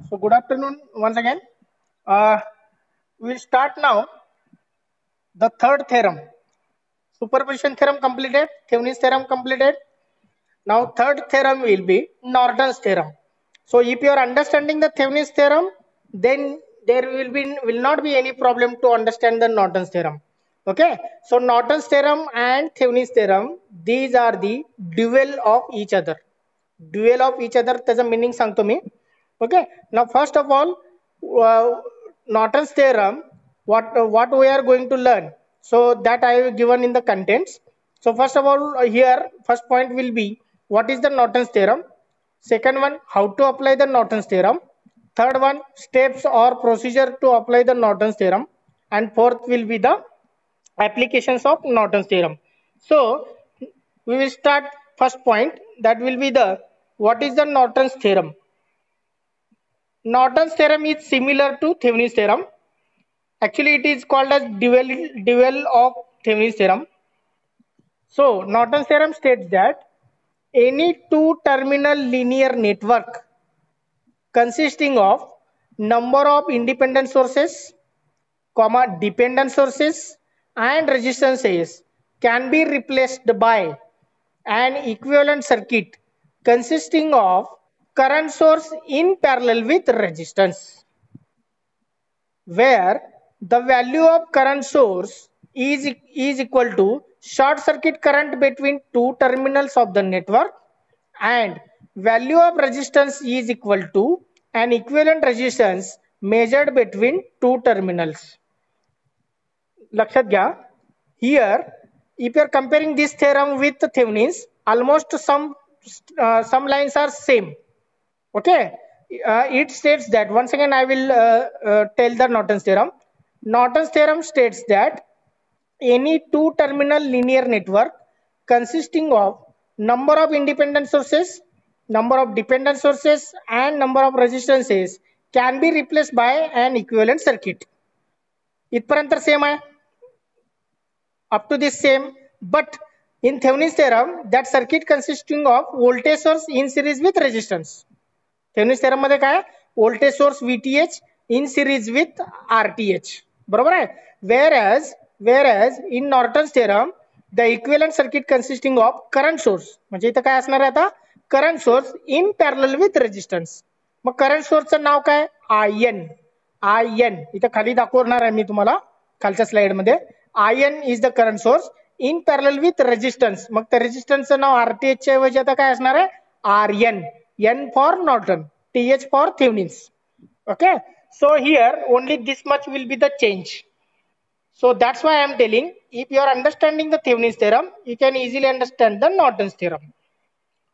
So good afternoon once again. Uh, we'll start now the third theorem. Superposition theorem completed, Thevenin's theorem completed. Now third theorem will be Norton's theorem. So if you are understanding the Thevenin's theorem, then there will not be any problem to understand the Norton's theorem. Okay, so Norton's theorem and Thevenin's theorem, these are the dual of each other. Dual of each other, त्याचा meaning सांगतो मी. Okay, now first of all, Norton's theorem, what we are going to learn, so that I have given in the contents. So first of all, here first point will be what is the Norton's theorem. Second one, how to apply the Norton's theorem. Third one, steps or procedure to apply the Norton's theorem. And fourth will be the applications of Norton's theorem. So we will start first point, that will be the what is the Norton's theorem. Norton's theorem is similar to Thevenin's theorem. Actually, it is called as dual of Thevenin's theorem. So Norton's theorem states that any two-terminal linear network consisting of number of independent sources, dependent sources and resistances can be replaced by an equivalent circuit consisting of current source in parallel with resistance, where the value of current source is equal to short circuit current between two terminals of the network, and value of resistance is equal to an equivalent resistance measured between two terminals. लक्षात घ्या, here if you are comparing this theorem with Thevenin's, almost some lines are same. Okay, it states that, once again I will tell the Norton's theorem. Norton's theorem states that any two-terminal linear network consisting of number of independent sources, number of dependent sources and number of resistances can be replaced by an equivalent circuit. इथपर्यंत same आहे, up to this same, but in Thevenin's theorem that circuit consisting of voltage source in series with resistance. Thevenin's theorem मध्ये काय, voltage source VTH in series with RTH, बरोबर आहे. whereas in Norton's theorem the equivalent circuit consisting of current source, म्हणजे इथं काय असणार आहे आता, current source in parallel with resistance. Mug current source चं नाव काय, IN इथं खाली दाखवणार आहे मी तुम्हाला खालच्या स्लाइड मध्ये. IN is the current source in parallel with resistance. मग त्या रेजिस्टन्स चं नाव RTH च्या ऐवजी आता काय असणार आहे, RN. N for Norton, TH for Thevenin's. Okay, so here only this much will be the change. So that's why I am telling, if you are understanding the Thevenin's theorem, you can easily understand the Norton's theorem.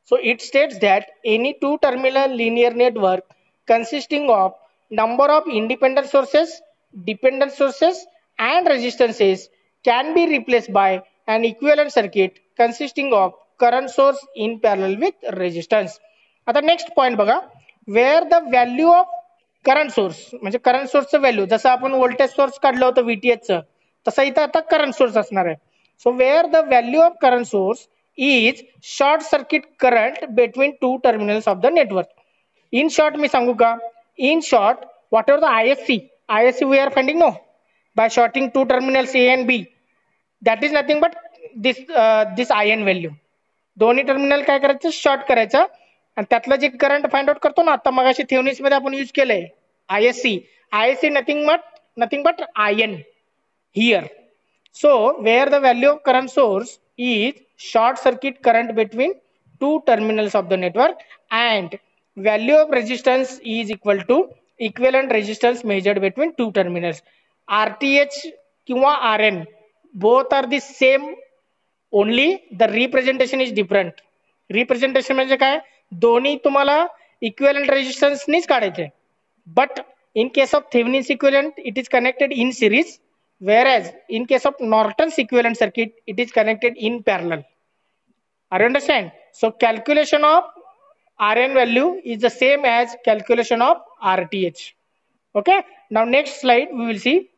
So it states that any two-terminal linear network consisting of number of independent sources, dependent sources and resistances can be replaced by an equivalent circuit consisting of current source in parallel with resistance. आता next point बघा, where the value of current source, म्हणजे current सोर्सचं value, जसं आपण voltage source काढलं होतं VTHचं, तसं इथं आता करंट सोर्स असणार आहे. So where the value of current source is short circuit current between two terminals of the network. In short मी सांगू का, in short whatever the ISC we are finding no by shorting two terminals A and B, that is nothing but this IN value. दोन्ही terminal काय करायचं, short करायचं, आणि त्यातलं जे current find out करतो ना, आता मगाशी थेवेनिन्स मध्ये आपण यूज केलंय ISC nothing but IN here. So where the value of current source is short circuit current between two terminals of the network, and value of resistance is equal to equivalent resistance measured between two terminals. RTH किंवा RN both are the same, only the representation is different. Representation म्हणजे काय, दोन्ही तुम्हाला equivalent resistance नीच काढायचे, but in case of Thevenin's equivalent it is connected in series, whereas in case of Norton's equivalent circuit it is connected in parallel. Are you understand? So calculation of RN value is the same as calculation of RTH. Okay, now next slide we will see.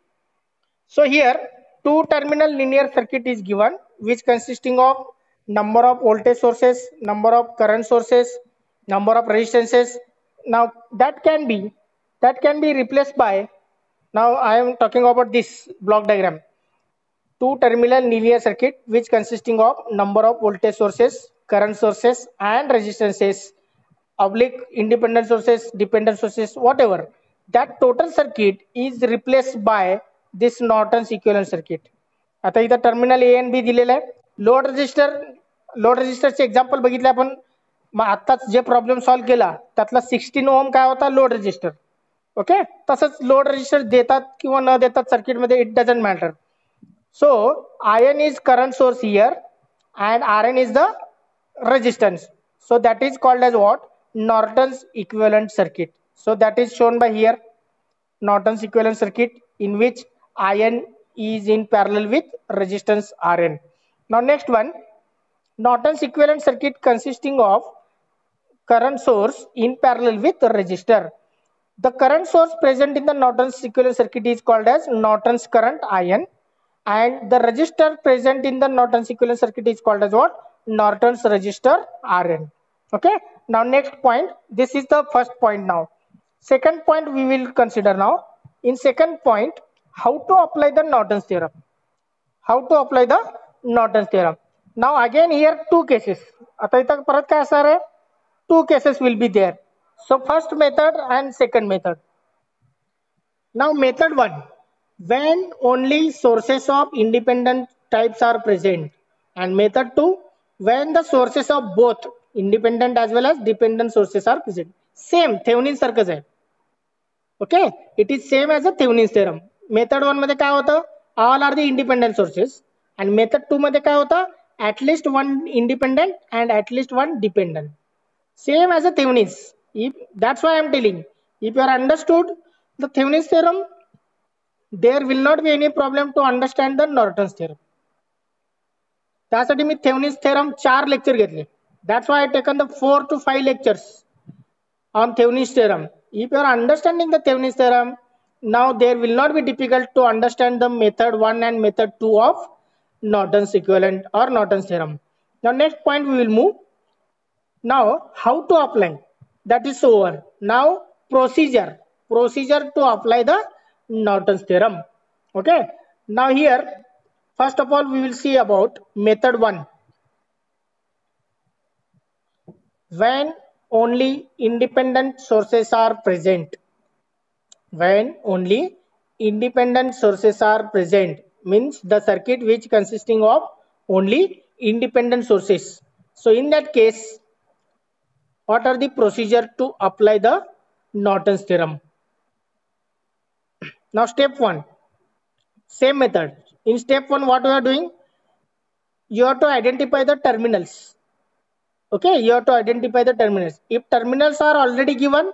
So here two terminal linear circuit is given, which consisting of number of voltage sources, number of current sources, number of resistances. Now that can be that can be replaced by, now I am talking about this block diagram, two terminal linear circuit which consisting of number of voltage sources, current sources and resistances, oblique independent sources, dependent sources, whatever. That total circuit is replaced by this Norton's equivalent circuit. आता इथं terminal A N B दिलेलं आहे. Load रेजिस्टरचे example बघितले आपण. मग आताच जे problem solve केला त्यातला 16 ओम काय होता, लोड रेजिस्टर. ओके, तसंच लोड रेजिस्टर देतात किंवा न देतात सर्किट मध्ये, it doesn't matter. So IN is current source here and RN is the resistance. So that is called as what? Norton's equivalent circuit. So that is shown by here, Norton's equivalent circuit in which IN is in parallel with resistance RN. Now next one, Norton's equivalent circuit consisting of current source in parallel with resistor. The current source present in the Norton's equivalent circuit is called as Norton's current IN, and the resistor present in the Norton's equivalent circuit is called as what? Norton's resistor RN. Okay, now next point, this is the first point. Now second point we will consider. Now in second point, how to apply the Norton's theorem. How to apply the Norton's theorem. Now again here two cases. आता इथं परत काय असणार आहे, two cases will be there. So first method and second method. Now method 1, when only sources of independent types are present, and method 2, when the sources of both independent as well as dependent sources are present. Same Thevenin सारखंच आहे. Okay, it is same as a Thevenin's theorem. Method 1 मध्ये काय होतं, all are the independent sources, and method 2 मध्ये काय होतं, at least one independent and at least one dependent. Same as a Thevenin's. That's why I am telling, if you are understood the Thevenin's theorem, there will not be any problem to understand the Norton's theorem. त्यासाठी मी Thevenin's theorem 4 lecture घेतले. That's why I taken the 4 to 5 lectures on Thevenin's theorem. If you are understanding the Thevenin's theorem, now there will not be difficult to understand the method 1 and method 2 of Norton's equivalent or Norton's theorem. Now next point we will move. Now how to apply, that is over. Now procedure to apply the Norton's theorem. Okay, now here first of all we will see about method 1. When only independent sources are present. When only independent sources are present means the circuit which consisting of only independent sources. So in that case, what are the procedure to apply the Norton's theorem? Now step 1, same method. In step 1 what we are doing, you have to identify the terminals. Okay, you have to identify the terminals. If terminals are already given,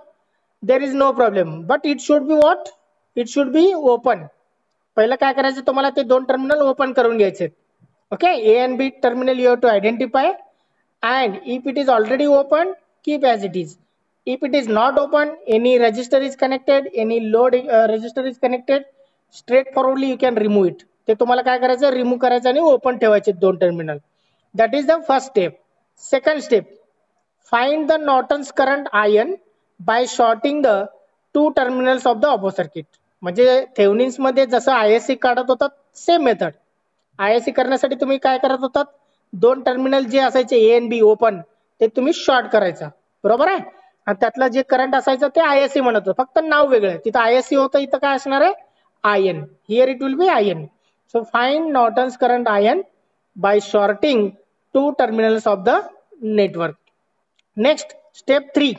there is no problem, but it should be what? It should be open. पहिलं काय करायचं, तुम्हाला ते दोन terminal open करून घ्यायचे. Okay, A and B terminal you have to identify, and if it is already open, keep as it is. If it is not open, any resistor is connected, any load resistor is connected, straightforwardly you can remove it. ते तुम्हाला काय करायचं, remove करायचं आणि open ठेवायचे दोन terminal. That is the first step. Second step, find the Norton's current IN by shorting the two terminals of the opposite circuit. म्हणजे थेव्हनिन्स मध्ये जसं ISC काढत होतात, सेम मेथड. ISC करण्यासाठी तुम्ही काय करत होतात, दोन टर्मिनल जे असायचे A and B ओपन, ते तुम्ही शॉर्ट करायचा, बरोबर आहे. आणि त्यातला जे करंट असायचं ते ISC म्हणत होतं, फक्त नाव वेगळं. तिथं ISC होतं, इथं काय असणार आहे, IN. Here it will be IN. So find Norton's current IN by shorting two terminals of the network. Next, step 3,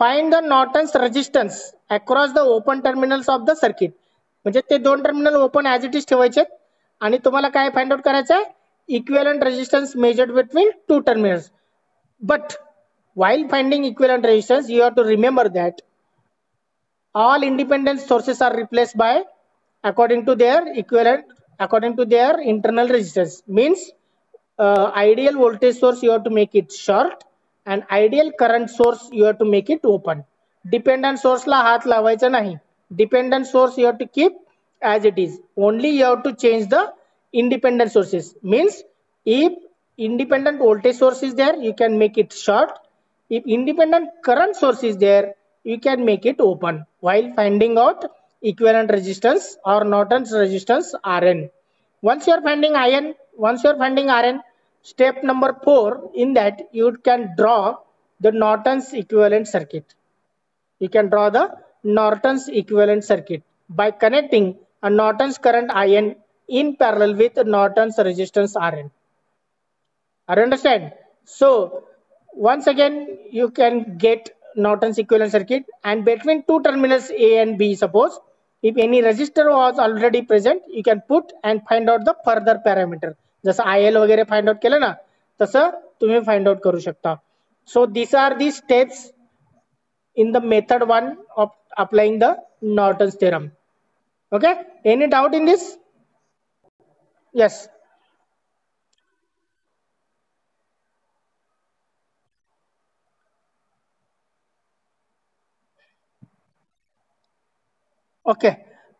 find the Norton's resistance across the open terminals of the circuit. म्हणजे ते दोन terminal open as it is ठेवायचे आणि तुम्हाला काय find out करायचं आहे, equivalent resistance measured between two terminals. But while finding equivalent resistance, you have to remember that all independent sources are replaced by according to their equivalent, according to their internal resistance. Means ideal voltage source you have to make it short and ideal current source you have to make it open. Dependent source ला हात लावायचा नाही. Dependent source you have to keep as it is. Only you have to change the independent sources. Means if independent voltage source is there, you can make it short. If independent current source is there, you can make it open. while finding out equivalent resistance or Norton's resistance Rn. Once you are finding Rn, step number 4, in that you can draw the Norton's equivalent circuit. You can draw the Norton's equivalent circuit by connecting a Norton's current IN in parallel with Norton's resistance Rn. I understand. So once again, you can get Norton's equivalent circuit, and between two terminals A and B, suppose if any resistor was already present, you can put and find out the further parameter. जसं IL वगैरे find out केलं ना, तसं तुम्ही find out करू शकता. So these are the steps in the method 1 of applying the Norton's theorem. Okay, any doubt in this? Yes. Okay,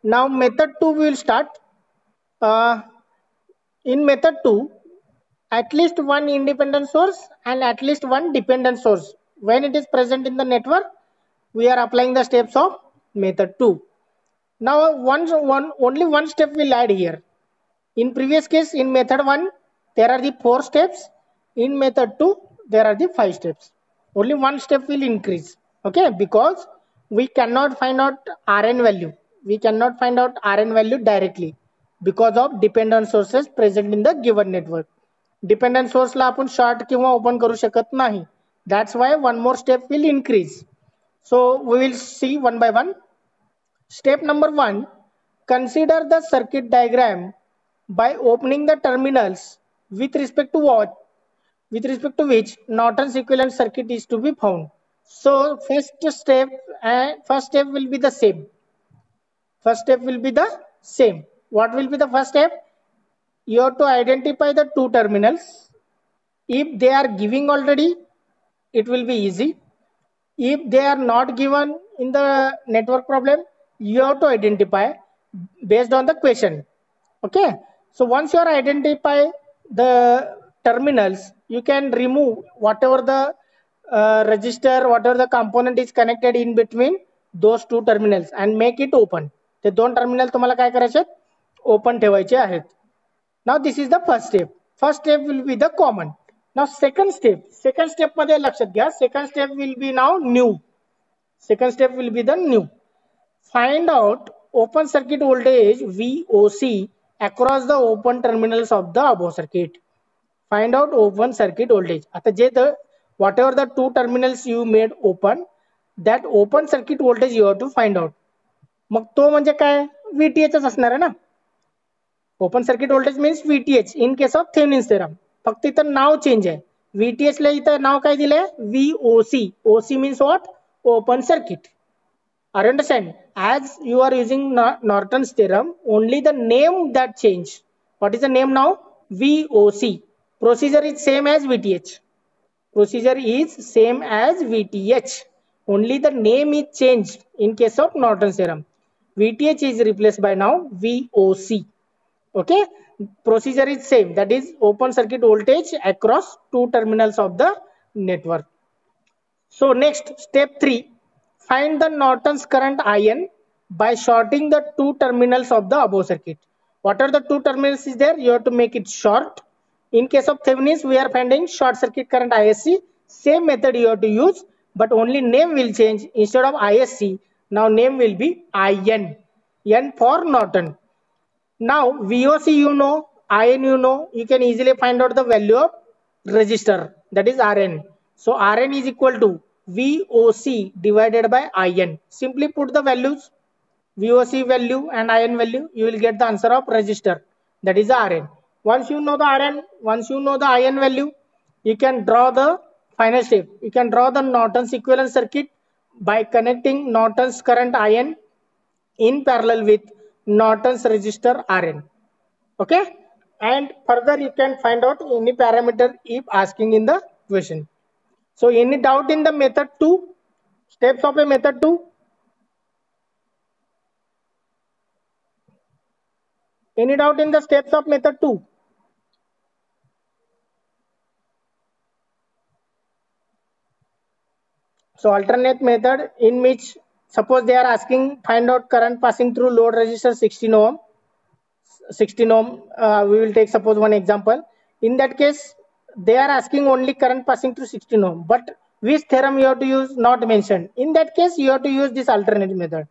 now method 2 we will start. In method 2, at least one independent source and at least one dependent source, when it is present in the network, we are applying the steps of method 2. Now only one step will add here. In previous case, in method 1, there are the 4 steps. In method 2, there are the 5 steps. Only one step will increase. Okay, because we cannot find out Rn value. We cannot find out Rn value directly because of dependent sources present in the given network. Dependent source ला आपण short किंवा open करू शकत नाही. That's why one more step will increase. So we will see one by one. Step number 1, consider the circuit diagram by opening the terminals with respect to what? With respect to which Norton's equivalent circuit is to be found. So first step will be the same. First step will be the same. What will be the first step? You have to identify the two terminals. If they are giving already, it will be easy. If they are not given in the network problem, you have to identify based on the question. Okay, so once you are identify the terminals, you can remove whatever the register, whatever the component is connected in between those two terminals and make it open. ते दोन terminal तुम्हाला काय करायचे आहेत? Open ठेवायचे आहेत. Now this is the first step. First step will be the common. Now second step मध्ये लक्षात घ्या. Second step will be now new. Second step will be the new. Find out open circuit voltage VOC across the open terminals of the above circuit. Find out open circuit voltage. आता जे whatever the two terminals you made open, that open circuit voltage you have to find out. मग तो म्हणजे काय? VTH असणार आहे ना. Open circuit voltage means VTH in case of Thevenin's theorem. फक्त इथं नाव change आहे. VTH ला इथं नाव काय दिलंय? VOC. OC means what? Open circuit. Are you understand? As you are using Norton's theorem, only the name that change. What is the name now? VOC. Procedure is same as VTH. Procedure is same as VTH. Only the name is changed in case of Norton's theorem. VTH is replaced by now VOC. Okay, procedure is same, that is open circuit voltage across two terminals of the network. So next, step 3, find the Norton's current IN by shorting the two terminals of the above circuit. What are the two terminals is there? You have to make it short. In case of Thevenin's, we are finding short circuit current ISC. Same method you have to use, but only name will change. Instead of ISC, now name will be IN. N for Norton. Now VOC you know, IN you know, you can easily find out the value of resistor, that is Rn. So Rn is equal to VOC divided by IN. Simply put the values, VOC value and IN value, you will get the answer of resistor, that is Rn. Once you know the Rn, once you know the IN value, you can draw the final step. You can draw the Norton's equivalent circuit by connecting Norton's current IN in parallel with Norton's resistor Rn. Okay, and further you can find out any parameter if asking in the question. So any doubt in the method 2, steps of a method 2? Any doubt in the steps of method 2? So alternate method in which suppose they are asking find out current passing through load resistor 16 ohm. 16 ohm, we will take suppose one example. In that case, they are asking only current passing through 16 ohm, but which theorem you have to use not mentioned. In that case, you have to use this alternate method.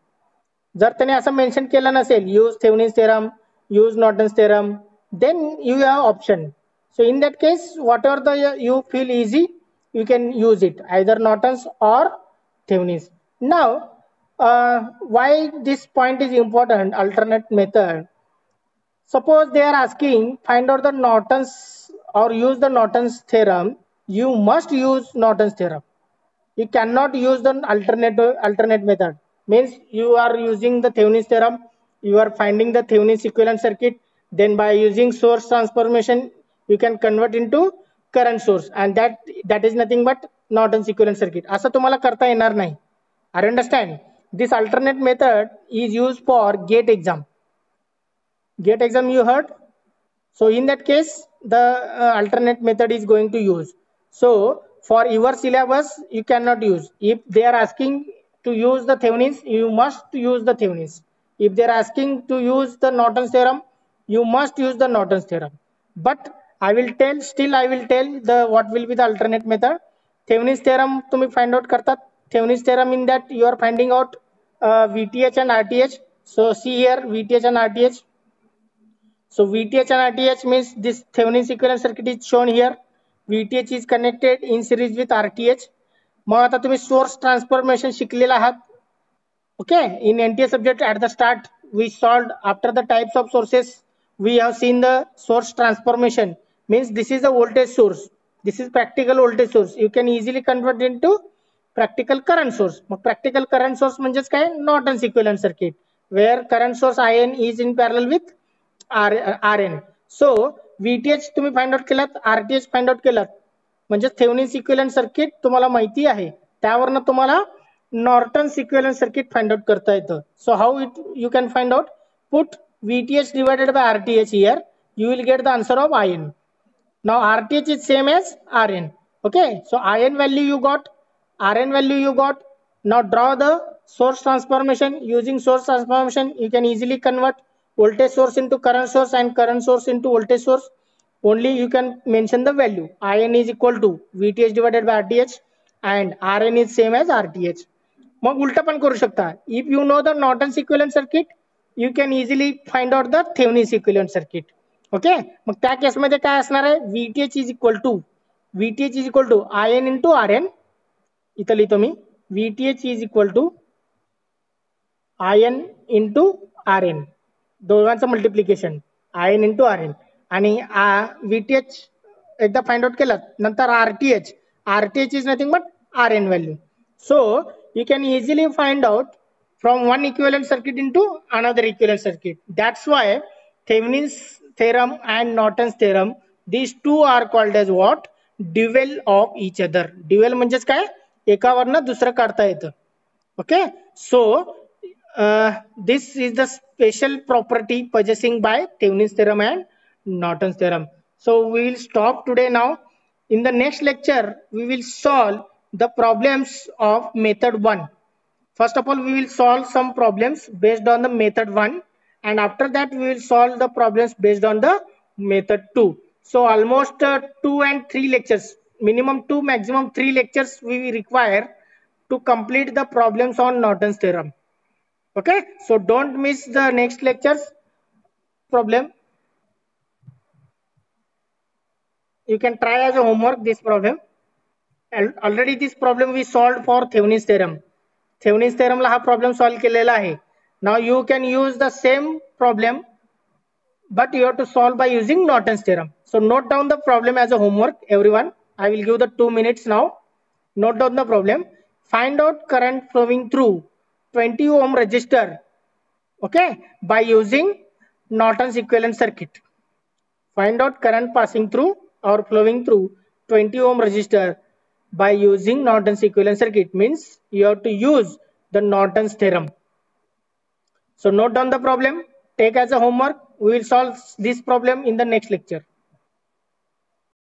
जर त्याने असं mention केलं नसेल use Thevenin's theorem, use Norton's theorem, then you have option. So in that case, whatever the you feel easy, you can use it, either Norton's or Thevenin's. Now, why this point is important, alternate method? Suppose they are asking find out the Norton's or use the Norton's theorem, you must use Norton's theorem. You cannot use the alternate method. Means you are using the Thevenin's theorem, you are finding the Thevenin's equivalent circuit, then by using source transformation you can convert into current source, and that is nothing but Norton's equivalent circuit. असं तुम्हाला करता येणार नाही. I understand. This alternate method is used for GATE exam. GATE exam you heard. So in that case, the alternate method is going to use. So for your syllabus, you cannot use. If they are asking to use the Thevenin's, you must use the Thevenin's. If they are asking to use the Norton's theorem, you must use the Norton's theorem. But I will tell the what will be the alternate method. Thevenin's theorem तुम्ही find out करतात. Thevenin's theorem, in that you are finding out VTH and RTH. So see here VTH and RTH. So VTH and RTH means this Thevenin's equivalent circuit is shown here. VTH is connected in series with RTH. मग आता तुम्ही source transformation शिकलेला आहात. Okay, in NTA subject at the start we solved after the types of sources. We have seen the source transformation. Means this is a voltage source. This is practical voltage source. You can easily convert into practical current source. Mug practical current source म्हणजेच काय? Norton's equivalent circuit, where current source IN is in parallel with RN. So VTH तुम्ही find out केलात, RTH find out केलात, म्हणजे Thevenin's equivalent circuit तुम्हाला माहिती आहे, त्यावरनं तुम्हाला Norton's equivalent circuit find out करता येतं. So how you can find out? Put VTH divided by RTH here, you will get the answer of IN. Now RTH is same as RN. Okay, so IN value you got, RN value you got. Now draw the source transformation. Using source transformation, you can easily convert voltage source into current source and current source into voltage source. Only you can mention the value. IN is equal to VTH divided by RTH and RN is same as RTH. मग उलटा पण करू शकता. If you know the Norton's equivalent circuit, you can easily find out the Thevenin's equivalent circuit. Okay, मग त्या case मध्ये काय असणार आहे? VTH is equal to IN into RN. इथं लिहितो मी, VTH is equal to IN into RN. दोघांचं multiplication IN into RN आणि VTH एकदा फाइंड आउट केलं, नंतर RTH is nothing but RN value. So you can easily find out from one equivalent circuit into another equivalent circuit. That's why Thevenin's theorem and Norton's theorem, these two are called as what? Dual of each other. Dual म्हणजेच काय? एकावरनं दुसरं काढता येतं. Okay, so this is the special property possessing by Thevenin's theorem and Norton's theorem. So we will stop today now. In the next lecture, we will solve the problems of method 1. First of all, we will solve some problems based on the method 1, and after that we will solve the problems based on the method 2. So almost 2 and 3 lectures, minimum 2, maximum 3 lectures we will require to complete the problems on Norton's theorem. Okay, so don't miss the next lecture's problem. You can try as a homework this problem. Already this problem we solved for Thevenin's theorem. Thevenin's theorem ला हा problem solve केलेला आहे. Now you can use the same problem, but you have to solve by using Norton's theorem. So note down the problem as a homework, everyone. I will give the 2 minutes now. Note down the problem. Find out current flowing through 20 ohm resistor, okay, by using Norton's equivalent circuit. Find out current passing through or flowing through 20 ohm resistor by using Norton's equivalent circuit. Means you have to use the Norton's theorem. So note down the problem, take as a homework. We will solve this problem in the next lecture.